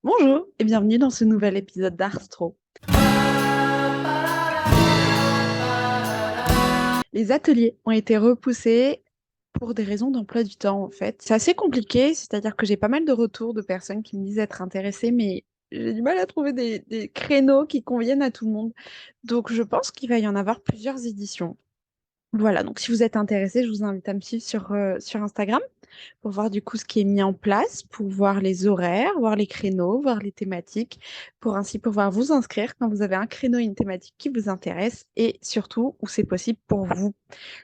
Bonjour et bienvenue dans ce nouvel épisode d'Arstro. Les ateliers ont été repoussés pour des raisons d'emploi du temps en fait. C'est assez compliqué, c'est-à-dire que j'ai pas mal de retours de personnes qui me disent être intéressées, mais j'ai du mal à trouver des créneaux qui conviennent à tout le monde. Donc je pense qu'il va y en avoir plusieurs éditions. Voilà, donc si vous êtes intéressé, je vous invite à me suivre sur Instagram pour voir du coup ce qui est mis en place, pour voir les horaires, voir les créneaux, voir les thématiques, pour ainsi pouvoir vous inscrire quand vous avez un créneau et une thématique qui vous intéresse et surtout où c'est possible pour vous.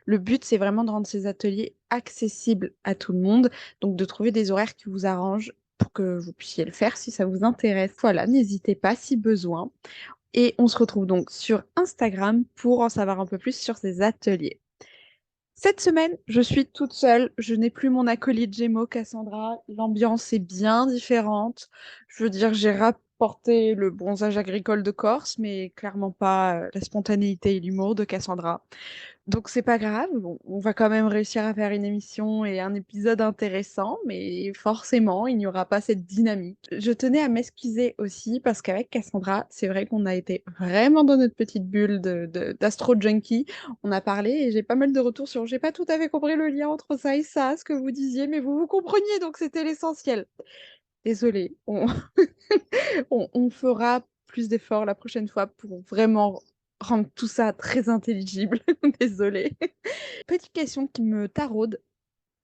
Le but, c'est vraiment de rendre ces ateliers accessibles à tout le monde, donc de trouver des horaires qui vous arrangent pour que vous puissiez le faire si ça vous intéresse. Voilà, n'hésitez pas si besoin. Et on se retrouve donc sur Instagram pour en savoir un peu plus sur ces ateliers. Cette semaine, je suis toute seule. Je n'ai plus mon acolyte Gémeaux, Cassandra. L'ambiance est bien différente. Je veux dire, j'ai rapporté le bronzage agricole de Corse, mais clairement pas la spontanéité et l'humour de Cassandra. Donc c'est pas grave, bon, on va quand même réussir à faire une émission et un épisode intéressant, mais forcément, il n'y aura pas cette dynamique. Je tenais à m'excuser aussi parce qu'avec Cassandra, c'est vrai qu'on a été vraiment dans notre petite bulle d'Astro Junkie. On a parlé et j'ai pas mal de retours sur j'ai pas tout à fait compris le lien entre ça et ça, ce que vous disiez, mais vous compreniez, donc c'était l'essentiel. Désolée, on fera plus d'efforts la prochaine fois pour vraiment rendre tout ça très intelligible. Désolée. Petite question qui me taraude.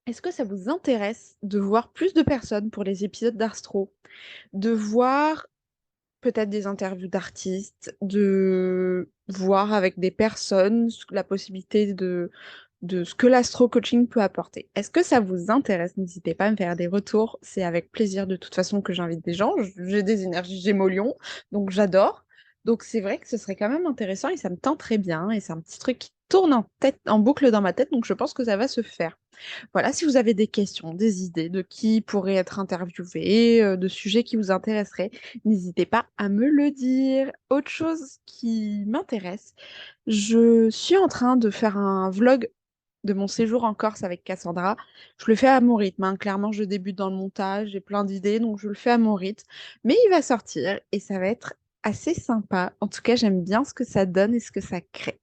Est-ce que ça vous intéresse de voir plus de personnes pour les épisodes d'Arstro? De voir peut-être des interviews d'artistes, de voir avec des personnes la possibilité de ce que l'astro-coaching peut apporter. Est-ce que ça vous intéresse? N'hésitez pas à me faire des retours. C'est avec plaisir de toute façon que j'invite des gens. J'ai des énergies Gémeaux-Lion, donc j'adore. Donc c'est vrai que ce serait quand même intéressant et ça me tente très bien. Et c'est un petit truc qui tourne en tête, en boucle dans ma tête, donc je pense que ça va se faire. Voilà, si vous avez des questions, des idées de qui pourrait être interviewé, de sujets qui vous intéresseraient, n'hésitez pas à me le dire. Autre chose qui m'intéresse, je suis en train de faire un vlog de mon séjour en Corse avec Cassandra. Je le fais à mon rythme, hein. Clairement, je débute dans le montage, j'ai plein d'idées, donc je le fais à mon rythme. Mais il va sortir et ça va être assez sympa. En tout cas, j'aime bien ce que ça donne et ce que ça crée.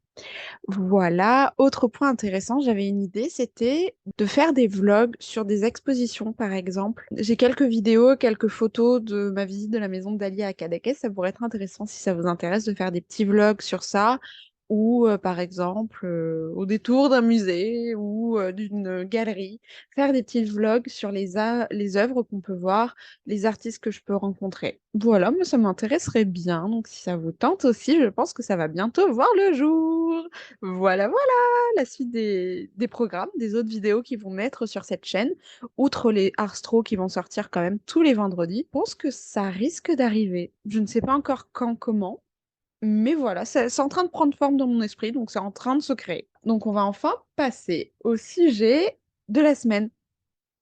Voilà. Autre point intéressant, j'avais une idée, c'était de faire des vlogs sur des expositions, par exemple. J'ai quelques vidéos, quelques photos de ma visite de la maison de Dali à Cadaqués. Ça pourrait être intéressant si ça vous intéresse de faire des petits vlogs sur ça. Ou par exemple au détour d'un musée ou d'une galerie, faire des petits vlogs sur les œuvres qu'on peut voir, les artistes que je peux rencontrer. Voilà, moi ça m'intéresserait bien, donc si ça vous tente aussi, je pense que ça va bientôt voir le jour. Voilà, voilà, la suite des programmes, des autres vidéos qui vont mettre sur cette chaîne, outre les Arstro qui vont sortir quand même tous les vendredis. Je pense que ça risque d'arriver. Je ne sais pas encore quand, comment, mais voilà, c'est en train de prendre forme dans mon esprit, donc c'est en train de se créer. Donc on va enfin passer au sujet de la semaine.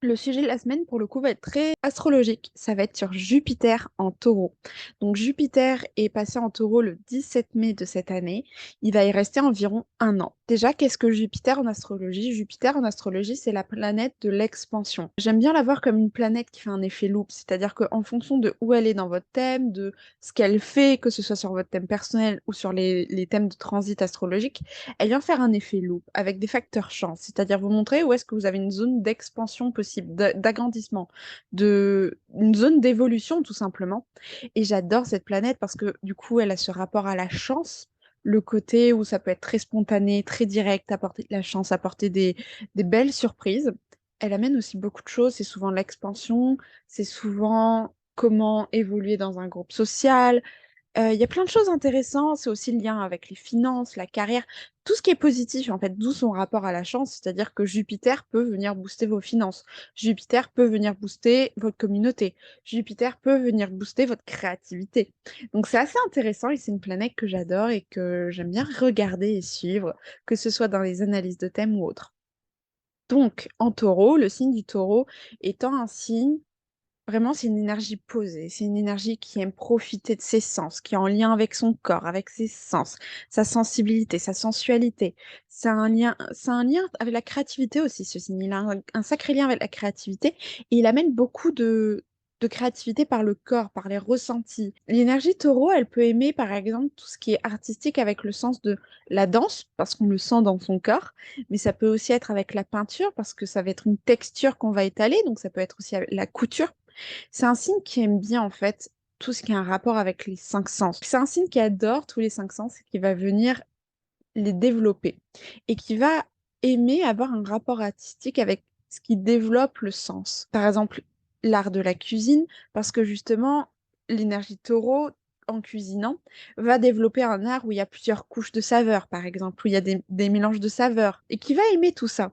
Le sujet de la semaine, pour le coup, va être très astrologique. Ça va être sur Jupiter en taureau. Donc Jupiter est passé en taureau le 17 mai de cette année. Il va y rester environ un an. Déjà, qu'est-ce que Jupiter en astrologie? Jupiter en astrologie, c'est la planète de l'expansion. J'aime bien la voir comme une planète qui fait un effet loupe, c'est-à-dire qu'en fonction de où elle est dans votre thème, de ce qu'elle fait, que ce soit sur votre thème personnel ou sur les thèmes de transit astrologique, elle vient faire un effet loop avec des facteurs chance, c'est-à-dire vous montrer où est-ce que vous avez une zone d'expansion possible, d'agrandissement, une zone d'évolution tout simplement. Et j'adore cette planète parce que du coup, elle a ce rapport à la chance, le côté où ça peut être très spontané, très direct, apporter de la chance, apporter des belles surprises. Elle amène aussi beaucoup de choses, c'est souvent l'expansion, c'est souvent comment évoluer dans un groupe social, il y a plein de choses intéressantes, c'est aussi le lien avec les finances, la carrière, tout ce qui est positif en fait, d'où son rapport à la chance, c'est-à-dire que Jupiter peut venir booster vos finances, Jupiter peut venir booster votre communauté, Jupiter peut venir booster votre créativité. Donc c'est assez intéressant et c'est une planète que j'adore et que j'aime bien regarder et suivre, que ce soit dans les analyses de thèmes ou autres. Donc en taureau, le signe du taureau étant un signe. Vraiment, c'est une énergie posée, c'est une énergie qui aime profiter de ses sens, qui est en lien avec son corps, avec ses sens, sa sensibilité, sa sensualité. C'est un lien avec la créativité aussi, ce signe. Il a un sacré lien avec la créativité et il amène beaucoup de de créativité par le corps, par les ressentis. L'énergie taureau, elle peut aimer par exemple tout ce qui est artistique avec le sens de la danse, parce qu'on le sent dans son corps, mais ça peut aussi être avec la peinture, parce que ça va être une texture qu'on va étaler, donc ça peut être aussi avec la couture. C'est un signe qui aime bien en fait tout ce qui a un rapport avec les cinq sens. C'est un signe qui adore tous les cinq sens et qui va venir les développer et qui va aimer avoir un rapport artistique avec ce qui développe le sens. Par exemple, l'art de la cuisine, parce que justement, l'énergie taureau, en cuisinant, va développer un art où il y a plusieurs couches de saveurs, par exemple, où il y a des mélanges de saveurs, et qui va aimer tout ça.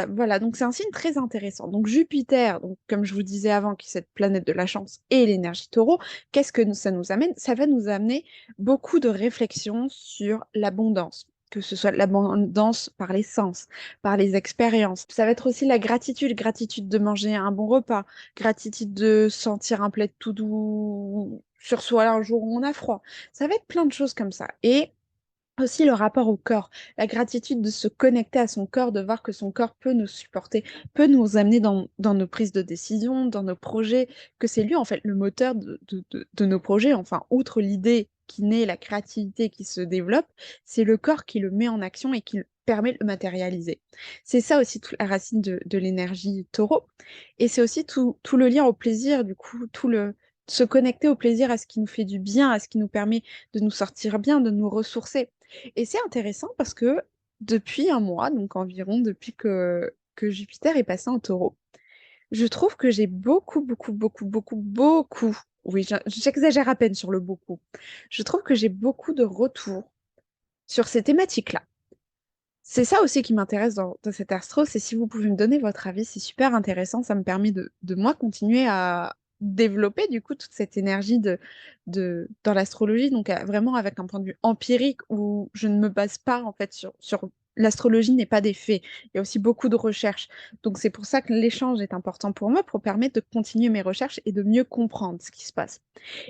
Voilà, donc c'est un signe très intéressant. Donc Jupiter, donc, comme je vous disais avant, qui est cette planète de la chance, et l'énergie taureau, qu'est-ce que ça nous amène? Ça va nous amener beaucoup de réflexions sur l'abondance, que ce soit l'abondance par les sens, par les expériences. Ça va être aussi la gratitude, gratitude de manger un bon repas, gratitude de sentir un plaid tout doux sur soi un jour où on a froid. Ça va être plein de choses comme ça. Et aussi le rapport au corps, la gratitude de se connecter à son corps, de voir que son corps peut nous supporter, peut nous amener dans nos prises de décision, dans nos projets, que c'est lui en fait le moteur de nos projets. Enfin, outre l'idée qui naît, la créativité qui se développe, c'est le corps qui le met en action et qui permet de le matérialiser. C'est ça aussi toute la racine de l'énergie taureau. Et c'est aussi tout le lien au plaisir, du coup, tout le se connecter au plaisir, à ce qui nous fait du bien, à ce qui nous permet de nous sortir bien, de nous ressourcer. Et c'est intéressant parce que depuis un mois, donc environ depuis que Jupiter est passé en taureau, je trouve que j'ai beaucoup, oui, j'exagère à peine sur le beaucoup. Je trouve que j'ai beaucoup de retours sur ces thématiques-là. C'est ça aussi qui m'intéresse dans cet astro, c'est si vous pouvez me donner votre avis, c'est super intéressant, ça me permet de moi continuer à développer du coup toute cette énergie dans l'astrologie, donc vraiment avec un point de vue empirique où je ne me base pas en fait sur l'astrologie n'est pas des faits, il y a aussi beaucoup de recherches. Donc c'est pour ça que l'échange est important pour moi, pour permettre de continuer mes recherches et de mieux comprendre ce qui se passe.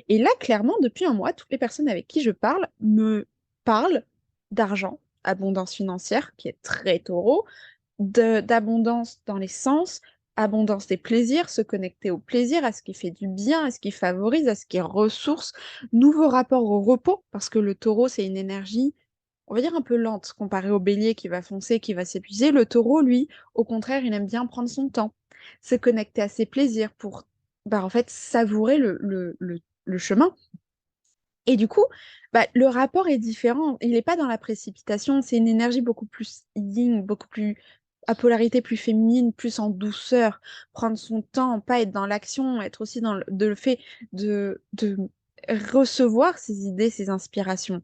Et là, clairement, depuis un mois, toutes les personnes avec qui je parle me parlent d'argent, abondance financière, qui est très taureau, d'abondance dans les sens, abondance des plaisirs, se connecter au plaisir, à ce qui fait du bien, à ce qui favorise, à ce qui est ressource, nouveau rapport au repos, parce que le taureau, c'est une énergie, on va dire un peu lente, comparée au bélier qui va foncer, qui va s'épuiser. Le taureau, lui, au contraire, il aime bien prendre son temps, se connecter à ses plaisirs pour, bah, en fait, savourer le chemin. Et du coup, bah, le rapport est différent. Il n'est pas dans la précipitation. C'est une énergie beaucoup plus yin, beaucoup plus à polarité plus féminine, plus en douceur. Prendre son temps, pas être dans l'action, être aussi dans le fait de recevoir ses idées, ses inspirations.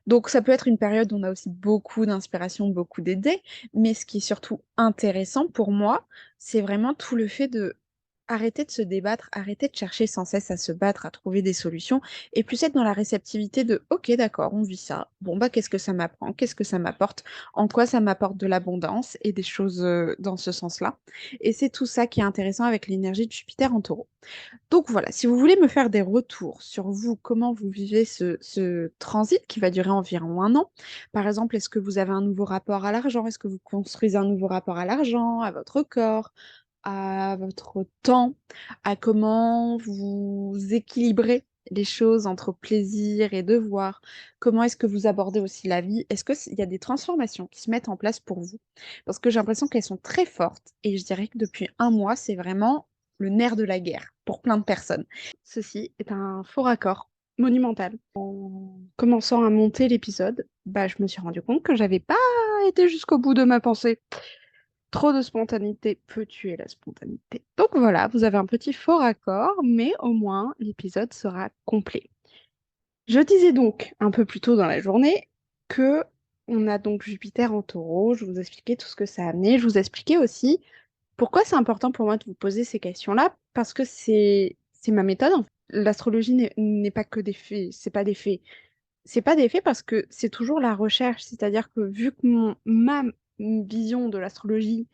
Donc ça peut être une période où on a aussi beaucoup d'inspiration, beaucoup d'idées, mais ce qui est surtout intéressant pour moi, c'est vraiment tout le fait de arrêter de se débattre, arrêter de chercher sans cesse à se battre, à trouver des solutions, et plus être dans la réceptivité de OK, d'accord, on vit ça. Bon, bah, qu'est-ce que ça m'apprend? Qu'est-ce que ça m'apporte? En quoi ça m'apporte de l'abondance et des choses dans ce sens-là? Et c'est tout ça qui est intéressant avec l'énergie de Jupiter en taureau. Donc voilà, si vous voulez me faire des retours sur vous, comment vous vivez ce transit qui va durer environ un an. Par exemple, est-ce que vous avez un nouveau rapport à l'argent? Est-ce que vous construisez un nouveau rapport à l'argent, à votre corps, à votre temps, à comment vous équilibrez les choses entre plaisir et devoir? Comment est-ce que vous abordez aussi la vie? Est-ce qu'il y a des transformations qui se mettent en place pour vous? Parce que j'ai l'impression qu'elles sont très fortes et je dirais que depuis un mois, c'est vraiment le nerf de la guerre pour plein de personnes. Ceci est un faux raccord monumental. En commençant à monter l'épisode, bah, je me suis rendu compte que j'avais pas été jusqu'au bout de ma pensée. Trop de spontanéité peut tuer la spontanéité. Donc voilà, vous avez un petit faux raccord, mais au moins l'épisode sera complet. Je disais donc un peu plus tôt dans la journée que on a donc Jupiter en taureau, je vous expliquais tout ce que ça a amené, je vous expliquais aussi pourquoi c'est important pour moi de vous poser ces questions-là, parce que c'est ma méthode, en fait. L'astrologie n'est pas que des faits, c'est pas des faits. C'est pas des faits parce que c'est toujours la recherche, c'est-à-dire que vu que ma vision de l'astrologie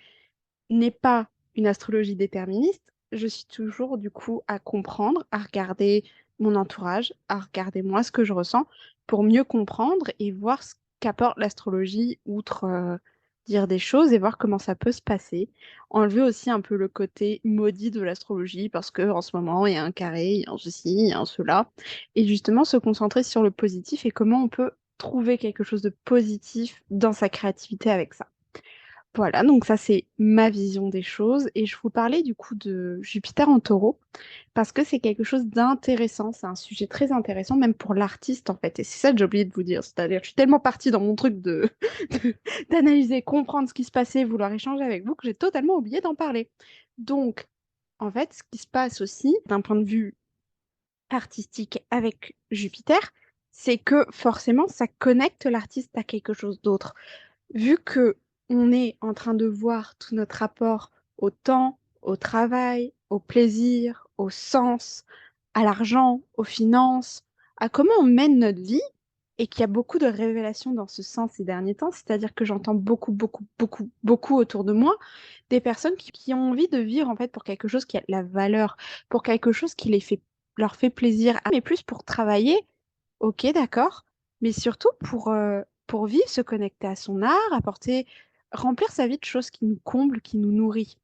n'est pas une astrologie déterministe, je suis toujours du coup à comprendre, à regarder mon entourage, à regarder moi ce que je ressens pour mieux comprendre et voir ce qu'apporte l'astrologie outre dire des choses et voir comment ça peut se passer. Enlever aussi un peu le côté maudit de l'astrologie parce que en ce moment, il y a un carré, il y a un ceci, il y a un cela. Et justement, se concentrer sur le positif et comment on peut trouver quelque chose de positif dans sa créativité avec ça. Voilà, donc ça c'est ma vision des choses et je vous parlais du coup de Jupiter en taureau parce que c'est quelque chose d'intéressant, c'est un sujet très intéressant même pour l'artiste en fait et c'est ça que j'ai oublié de vous dire, c'est-à-dire je suis tellement partie dans mon truc de- d'analyser, comprendre ce qui se passait, vouloir échanger avec vous que j'ai totalement oublié d'en parler. Donc en fait ce qui se passe aussi d'un point de vue artistique avec Jupiter, c'est que forcément ça connecte l'artiste à quelque chose d'autre vu que on est en train de voir tout notre rapport au temps, au travail, au plaisir, au sens, à l'argent, aux finances, à comment on mène notre vie, et qu'il y a beaucoup de révélations dans ce sens ces derniers temps, c'est-à-dire que j'entends beaucoup, beaucoup, beaucoup, beaucoup autour de moi des personnes qui ont envie de vivre en fait pour quelque chose qui a de la valeur, pour quelque chose qui leur fait plaisir, mais plus pour travailler. Ok, d'accord. Mais surtout pour vivre, se connecter à son art, remplir sa vie de choses qui nous comblent, qui nous nourrit.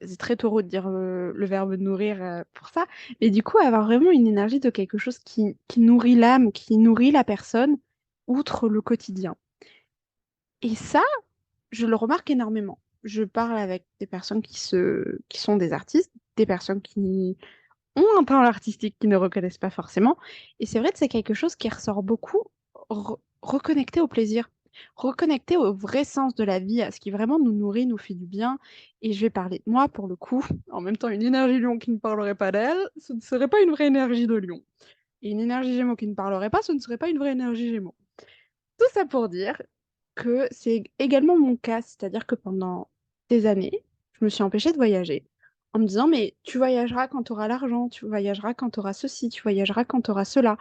C'est très taureau de dire le verbe nourrir pour ça. Mais du coup, avoir vraiment une énergie de quelque chose qui nourrit l'âme, qui nourrit la personne, outre le quotidien. Et ça, je le remarque énormément. Je parle avec des personnes qui sont des artistes, des personnes qui ont un talent artistique qu'ils ne reconnaissent pas forcément. Et c'est vrai que c'est quelque chose qui ressort beaucoup, reconnecter au plaisir, reconnecter au vrai sens de la vie, à ce qui vraiment nous nourrit, nous fait du bien. Et je vais parler de moi pour le coup. En même temps, une énergie lion qui ne parlerait pas d'elle, ce ne serait pas une vraie énergie de lion. Et une énergie gémeaux qui ne parlerait pas, ce ne serait pas une vraie énergie gémeaux. Tout ça pour dire que c'est également mon cas, c'est-à-dire que pendant des années, je me suis empêchée de voyager en me disant, mais tu voyageras quand tu auras l'argent, tu voyageras quand tu auras ceci, tu voyageras quand tu auras cela.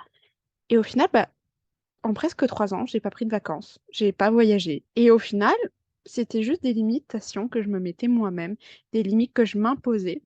Et au final, bah, en presque 3 ans, j'ai pas pris de vacances, j'ai pas voyagé. Et au final, c'était juste des limitations que je me mettais moi-même, des limites que je m'imposais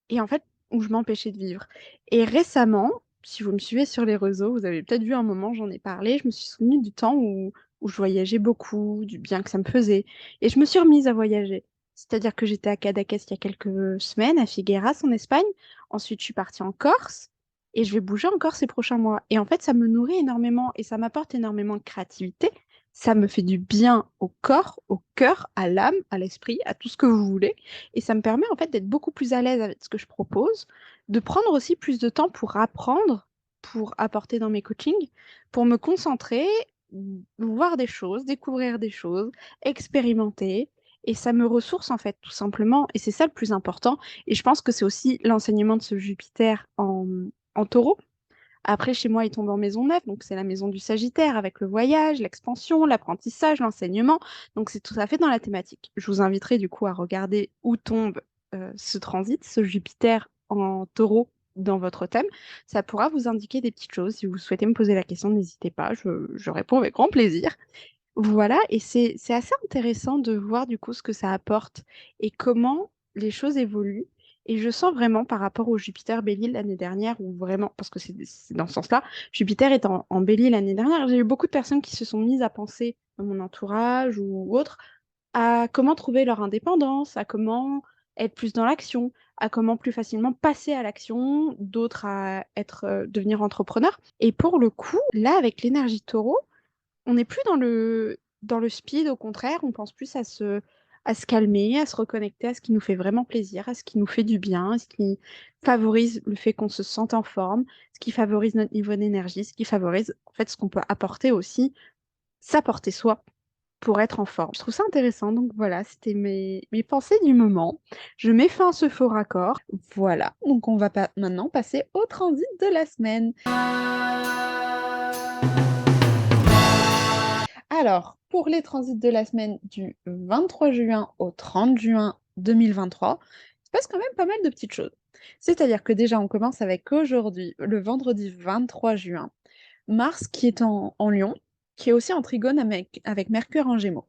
et en fait, où je m'empêchais de vivre. Et récemment, si vous me suivez sur les réseaux, vous avez peut-être vu un moment, j'en ai parlé, je me suis souvenu du temps où je voyageais beaucoup, du bien que ça me faisait. Et je me suis remise à voyager. C'est-à-dire que j'étais à Cadaqués il y a quelques semaines, à Figueras en Espagne. Ensuite, je suis partie en Corse. Et je vais bouger encore ces prochains mois. Et en fait, ça me nourrit énormément et ça m'apporte énormément de créativité. Ça me fait du bien au corps, au cœur, à l'âme, à l'esprit, à tout ce que vous voulez. Et ça me permet en fait d'être beaucoup plus à l'aise avec ce que je propose, de prendre aussi plus de temps pour apprendre, pour apporter dans mes coachings, pour me concentrer, voir des choses, découvrir des choses, expérimenter. Et ça me ressource en fait, tout simplement. Et c'est ça le plus important. Et je pense que c'est aussi l'enseignement de ce Jupiter en taureau. Après, chez moi, il tombe en maison 9, donc c'est la maison du Sagittaire avec le voyage, l'expansion, l'apprentissage, l'enseignement. Donc c'est tout à fait dans la thématique. Je vous inviterai du coup à regarder où tombe ce transit, ce Jupiter en taureau dans votre thème. Ça pourra vous indiquer des petites choses. Si vous souhaitez me poser la question, n'hésitez pas, je réponds avec grand plaisir. Voilà, et c'est assez intéressant de voir du coup ce que ça apporte et comment les choses évoluent. Et je sens vraiment par rapport au Jupiter Bélier l'année dernière, où vraiment, parce que c'est dans ce sens-là, Jupiter est en Bélier l'année dernière, j'ai eu beaucoup de personnes qui se sont mises à penser, dans mon entourage ou autre, à comment trouver leur indépendance, à comment être plus dans l'action, à comment plus facilement passer à l'action, d'autres à devenir entrepreneur. Et pour le coup, là, avec l'énergie taureau, on n'est plus dans le speed, au contraire, on pense plus à se calmer, à se reconnecter à ce qui nous fait vraiment plaisir, à ce qui nous fait du bien, à ce qui favorise le fait qu'on se sente en forme, ce qui favorise notre niveau d'énergie, ce qui favorise en fait ce qu'on peut apporter aussi, s'apporter soi pour être en forme. Je trouve ça intéressant, donc voilà, c'était mes pensées du moment. Je mets fin à ce faux raccord. Voilà, donc on va maintenant passer au transit de la semaine. Alors, pour les transits de la semaine du 23 juin au 30 juin 2023, il se passe quand même pas mal de petites choses. C'est-à-dire que déjà, on commence avec aujourd'hui, le vendredi 23 juin, Mars qui est en Lion, qui est aussi en trigone avec Mercure en Gémeaux.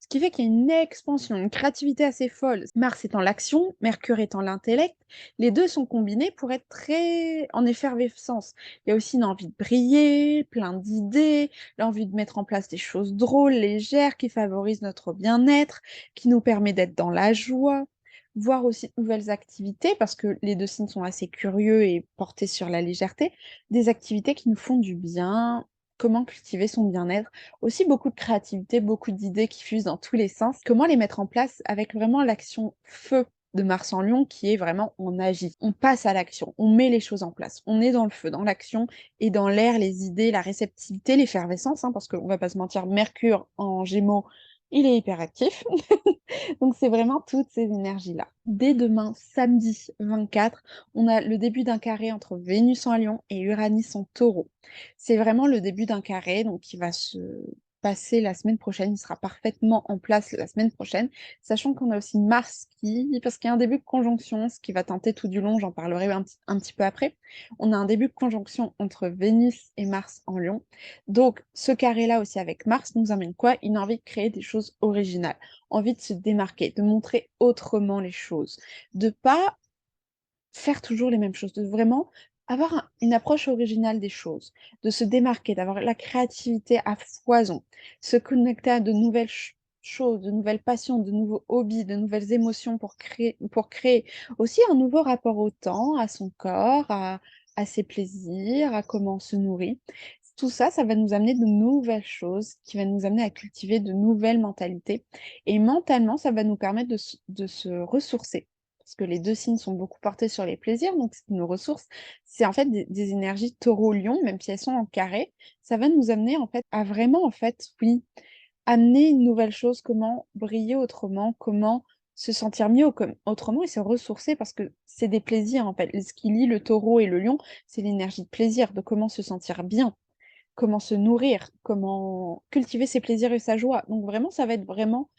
Ce qui fait qu'il y a une expansion, une créativité assez folle. Mars étant l'action, Mercure étant l'intellect, les 2 sont combinés pour être très en effervescence. Il y a aussi une envie de briller, plein d'idées, l'envie de mettre en place des choses drôles, légères, qui favorisent notre bien-être, qui nous permet d'être dans la joie, voir aussi de nouvelles activités, parce que les 2 signes sont assez curieux et portés sur la légèreté, des activités qui nous font du bien, comment cultiver son bien-être. Aussi beaucoup de créativité, beaucoup d'idées qui fusent dans tous les sens. Comment les mettre en place avec vraiment l'action feu de Mars en Lion qui est vraiment on agit, on passe à l'action, on met les choses en place, on est dans le feu, dans l'action et dans l'air, les idées, la réceptivité, l'effervescence, hein, parce qu'on va pas se mentir, Mercure en Gémeaux, il est hyperactif. Donc c'est vraiment toutes ces énergies-là. Dès demain, samedi 24, on a le début d'un carré entre Vénus en Lion et Uranus en Taureau. C'est vraiment le début d'un carré, donc qui va se passer la semaine prochaine, il sera parfaitement en place la semaine prochaine, sachant qu'on a aussi Mars parce qu'il y a un début de conjonction, ce qui va tenter tout du long, j'en parlerai un petit peu après. On a un début de conjonction entre Vénus et Mars en Lion. Donc ce carré-là aussi avec Mars nous amène quoi? Une envie de créer des choses originales, envie de se démarquer, de montrer autrement les choses, de pas faire toujours les mêmes choses, de vraiment avoir une approche originale des choses, de se démarquer, d'avoir la créativité à foison, se connecter à de nouvelles choses, de nouvelles passions, de nouveaux hobbies, de nouvelles émotions pour créer aussi un nouveau rapport au temps, à son corps, à ses plaisirs, à comment on se nourrit. Tout ça, ça va nous amener de nouvelles choses, qui va nous amener à cultiver de nouvelles mentalités. Et mentalement, ça va nous permettre de se ressourcer parce que les 2 signes sont beaucoup portés sur les plaisirs, donc nos ressources, c'est en fait des énergies taureau-lion, même si elles sont en carré, ça va nous amener en fait à vraiment en fait, oui, amener une nouvelle chose, comment briller autrement, comment se sentir mieux autrement et se ressourcer parce que c'est des plaisirs en fait. Ce qui lie le taureau et le lion, c'est l'énergie de plaisir, de comment se sentir bien, comment se nourrir, comment cultiver ses plaisirs et sa joie. Donc vraiment, ça va être vraiment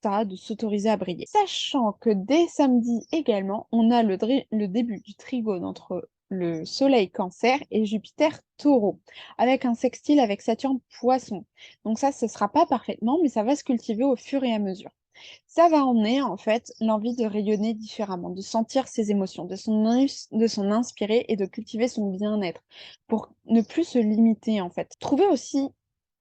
ça, de s'autoriser à briller. Sachant que dès samedi également, on a le début du trigone entre le Soleil Cancer et Jupiter Taureau, avec un sextile avec Saturne Poisson. Donc ça, ce sera pas parfaitement, mais ça va se cultiver au fur et à mesure. Ça va emmener en fait l'envie de rayonner différemment, de sentir ses émotions, de s'en inspirer et de cultiver son bien-être, pour ne plus se limiter en fait. Trouver aussi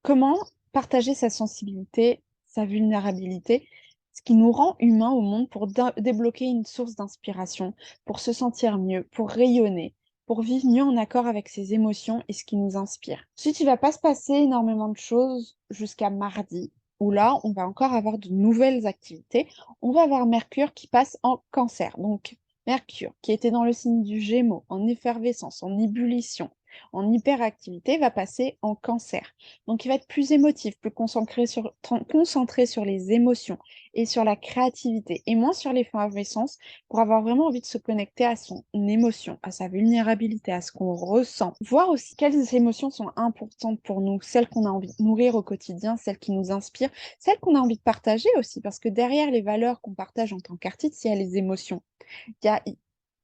comment partager sa sensibilité, sa vulnérabilité, ce qui nous rend humains au monde pour débloquer une source d'inspiration, pour se sentir mieux, pour rayonner, pour vivre mieux en accord avec ses émotions et ce qui nous inspire. Ensuite, il ne va pas se passer énormément de choses jusqu'à mardi, où là, on va encore avoir de nouvelles activités. On va avoir Mercure qui passe en Cancer. Donc, Mercure, qui était dans le signe du Gémeaux, en effervescence, en ébullition, en hyperactivité, va passer en Cancer. Donc, il va être plus émotif, plus concentré sur les émotions et sur la créativité, et moins sur l'effervescence, pour avoir vraiment envie de se connecter à son émotion, à sa vulnérabilité, à ce qu'on ressent. Voir aussi quelles émotions sont importantes pour nous, celles qu'on a envie de nourrir au quotidien, celles qui nous inspirent, celles qu'on a envie de partager aussi, parce que derrière les valeurs qu'on partage en tant qu'artiste, il y a les émotions. Il y a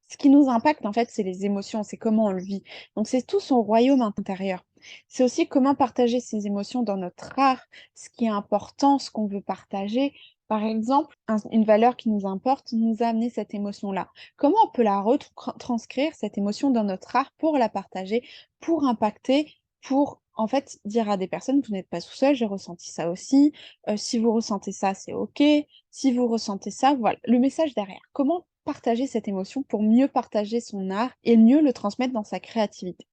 ce qui nous impacte, en fait, c'est les émotions, c'est comment on le vit. Donc, c'est tout son royaume intérieur. C'est aussi comment partager ses émotions dans notre art, ce qui est important, ce qu'on veut partager. Par exemple, une valeur qui nous importe nous a amené cette émotion-là. Comment on peut la retranscrire, cette émotion, dans notre art pour la partager, pour impacter, pour en fait dire à des personnes, vous n'êtes pas tout seul, j'ai ressenti ça aussi. Si vous ressentez ça, c'est OK. Si vous ressentez ça, voilà. Le message derrière. Comment partager cette émotion pour mieux partager son art et mieux le transmettre dans sa créativité.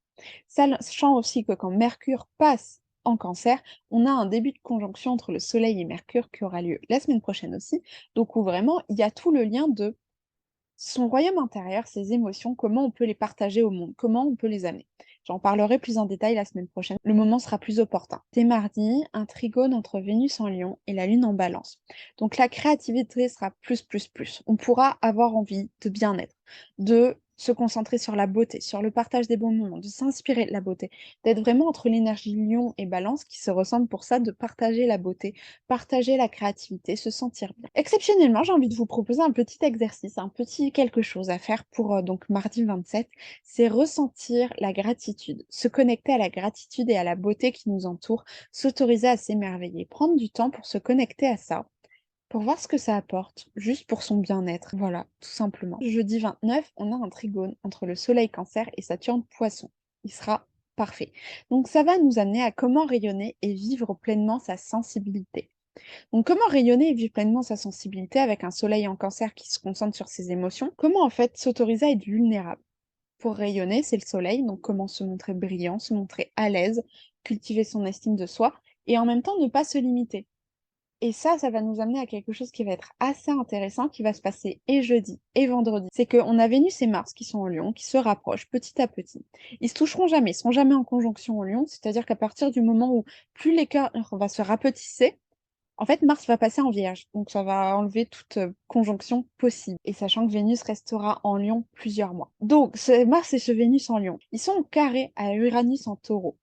Sachant aussi que quand Mercure passe en Cancer, on a un début de conjonction entre le Soleil et Mercure qui aura lieu la semaine prochaine aussi, donc où vraiment il y a tout le lien de son royaume intérieur, ses émotions, comment on peut les partager au monde, comment on peut les amener. J'en parlerai plus en détail la semaine prochaine. Le moment sera plus opportun. Dès mardi, un trigone entre Vénus en Lion et la Lune en Balance. Donc la créativité sera plus. On pourra avoir envie de bien-être, de se concentrer sur la beauté, sur le partage des bons moments, de s'inspirer de la beauté, d'être vraiment entre l'énergie lion et balance qui se ressemblent pour ça, de partager la beauté, partager la créativité, se sentir bien. Exceptionnellement, j'ai envie de vous proposer un petit exercice, un petit quelque chose à faire pour donc mardi 27, c'est ressentir la gratitude, se connecter à la gratitude et à la beauté qui nous entoure, s'autoriser à s'émerveiller, prendre du temps pour se connecter à ça pour voir ce que ça apporte, juste pour son bien-être, voilà, tout simplement. Jeudi 29, on a un trigone entre le Soleil Cancer et Saturne Poisson. Il sera parfait. Donc ça va nous amener à comment rayonner et vivre pleinement sa sensibilité. Donc comment rayonner et vivre pleinement sa sensibilité avec un Soleil en Cancer qui se concentre sur ses émotions? Comment en fait s'autoriser à être vulnérable? Pour rayonner, c'est le Soleil, donc comment se montrer brillant, se montrer à l'aise, cultiver son estime de soi et en même temps ne pas se limiter. Et ça va nous amener à quelque chose qui va être assez intéressant, qui va se passer et jeudi et vendredi. C'est qu'on a Vénus et Mars qui sont en Lion, qui se rapprochent petit à petit. Ils se toucheront jamais, ils seront jamais en conjonction en Lion, c'est-à-dire qu'à partir du moment où plus l'écart va se rapetisser, en fait, Mars va passer en Vierge, donc ça va enlever toute conjonction possible. Et sachant que Vénus restera en Lion plusieurs mois. Donc, Mars et ce Vénus en Lion, ils sont au carré à Uranus en Taureau.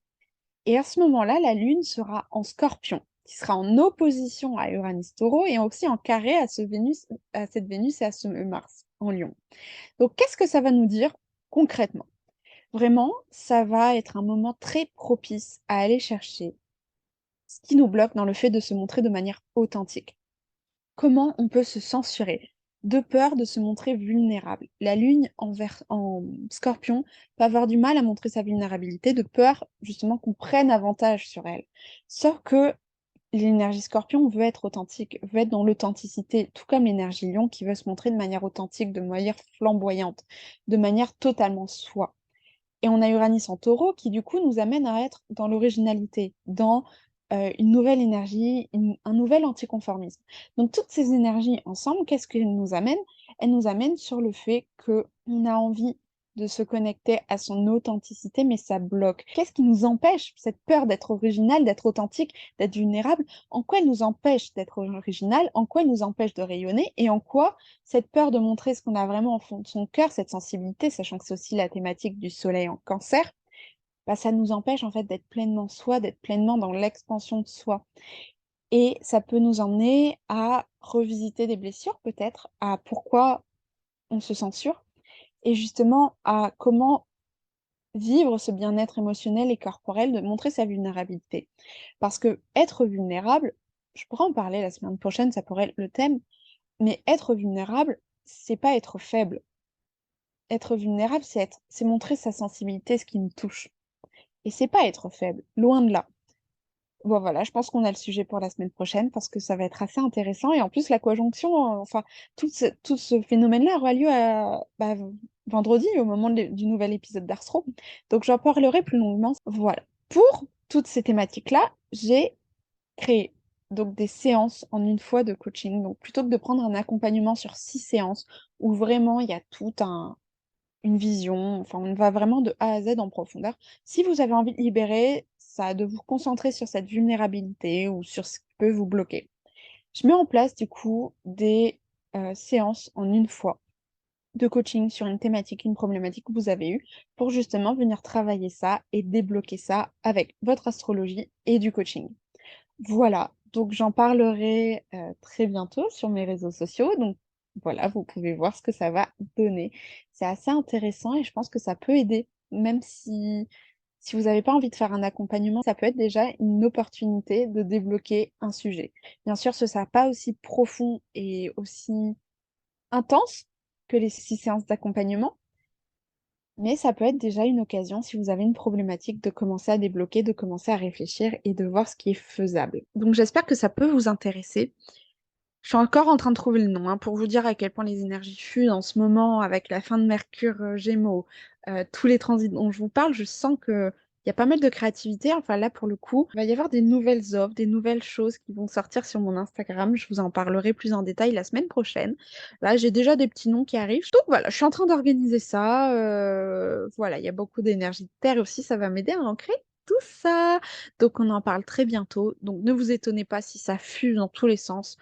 Et à ce moment-là, la Lune sera en Scorpion, qui sera en opposition à Uranus Taureau et aussi en carré à, à cette Vénus et à ce Mars en Lion. Donc, qu'est-ce que ça va nous dire concrètement? Vraiment, ça va être un moment très propice à aller chercher ce qui nous bloque dans le fait de se montrer de manière authentique. Comment on peut se censurer de peur de se montrer vulnérable. La Lune en Scorpion va avoir du mal à montrer sa vulnérabilité, de peur justement qu'on prenne avantage sur elle. Sauf que l'énergie Scorpion veut être authentique, veut être dans l'authenticité, tout comme l'énergie Lion qui veut se montrer de manière authentique, de manière flamboyante, de manière totalement soi. Et on a Uranus en Taureau qui du coup nous amène à être dans l'originalité, dans une nouvelle énergie, un nouvel anticonformisme. Donc toutes ces énergies ensemble, qu'est-ce qu'elles nous amènent? Elles nous amènent sur le fait qu'on a envie de se connecter à son authenticité, mais ça bloque. Qu'est-ce qui nous empêche, cette peur d'être original, d'être authentique, d'être vulnérable? En quoi elle nous empêche d'être original? En quoi elle nous empêche de rayonner? Et en quoi cette peur de montrer ce qu'on a vraiment au fond de son cœur, cette sensibilité, sachant que c'est aussi la thématique du soleil en cancer, bah, ça nous empêche en fait d'être pleinement soi, d'être pleinement dans l'expansion de soi. Et ça peut nous emmener à revisiter des blessures peut-être, à pourquoi on se censure, et justement à comment vivre ce bien-être émotionnel et corporel, de montrer sa vulnérabilité. Parce que être vulnérable, je pourrais en parler la semaine prochaine, ça pourrait être le thème, mais être vulnérable, c'est pas être faible. Être vulnérable, c'est montrer sa sensibilité, ce qui nous touche. Et c'est pas être faible, loin de là. Bon, voilà, je pense qu'on a le sujet pour la semaine prochaine parce que ça va être assez intéressant. Et en plus, la conjonction, enfin, tout ce phénomène-là aura lieu vendredi, au moment du nouvel épisode d'Arthro. Donc, j'en parlerai plus longuement. Voilà. Pour toutes ces thématiques-là, j'ai créé donc des séances en une fois de coaching. Donc, plutôt que de prendre un accompagnement sur 6 séances où vraiment il y a une vision, enfin, on va vraiment de A à Z en profondeur. Si vous avez envie de libérer ça, de vous concentrer sur cette vulnérabilité ou sur ce qui peut vous bloquer, je mets en place du coup des séances en une fois de coaching sur une thématique, une problématique que vous avez eue, pour justement venir travailler ça et débloquer ça avec votre astrologie et du coaching. Voilà, donc j'en parlerai très bientôt sur mes réseaux sociaux. Donc voilà, vous pouvez voir ce que ça va donner. C'est assez intéressant et je pense que ça peut aider, même si vous n'avez pas envie de faire un accompagnement, ça peut être déjà une opportunité de débloquer un sujet. Bien sûr, ce ne sera pas aussi profond et aussi intense que les 6 séances d'accompagnement, mais ça peut être déjà une occasion, si vous avez une problématique, de commencer à débloquer, de commencer à réfléchir et de voir ce qui est faisable. Donc j'espère que ça peut vous intéresser. Je suis encore en train de trouver le nom, hein, pour vous dire à quel point les énergies fusent en ce moment avec la fin de Mercure Gémeaux, tous les transits dont je vous parle, je sens que il y a pas mal de créativité. Enfin là, pour le coup, il va y avoir des nouvelles offres, des nouvelles choses qui vont sortir sur mon Instagram. Je vous en parlerai plus en détail la semaine prochaine. Là, j'ai déjà des petits noms qui arrivent. Donc voilà, je suis en train d'organiser ça. Voilà, il y a beaucoup d'énergie de terre aussi, ça va m'aider à ancrer tout ça. Donc on en parle très bientôt. Donc ne vous étonnez pas si ça fuse dans tous les sens.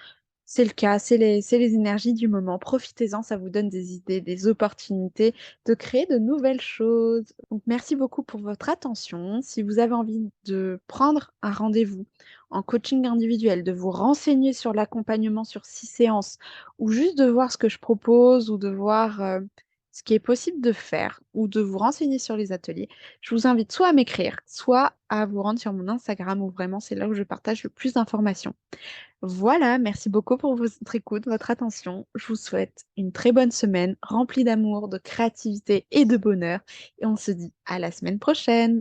C'est le cas, c'est les énergies du moment. Profitez-en, ça vous donne des idées, des opportunités de créer de nouvelles choses. Donc, merci beaucoup pour votre attention. Si vous avez envie de prendre un rendez-vous en coaching individuel, de vous renseigner sur l'accompagnement sur 6 séances ou juste de voir ce que je propose ou de voir ce qui est possible de faire ou de vous renseigner sur les ateliers, je vous invite soit à m'écrire, soit à vous rendre sur mon Instagram où vraiment c'est là où je partage le plus d'informations. Voilà, merci beaucoup pour votre écoute, votre attention. Je vous souhaite une très bonne semaine remplie d'amour, de créativité et de bonheur. Et on se dit à la semaine prochaine.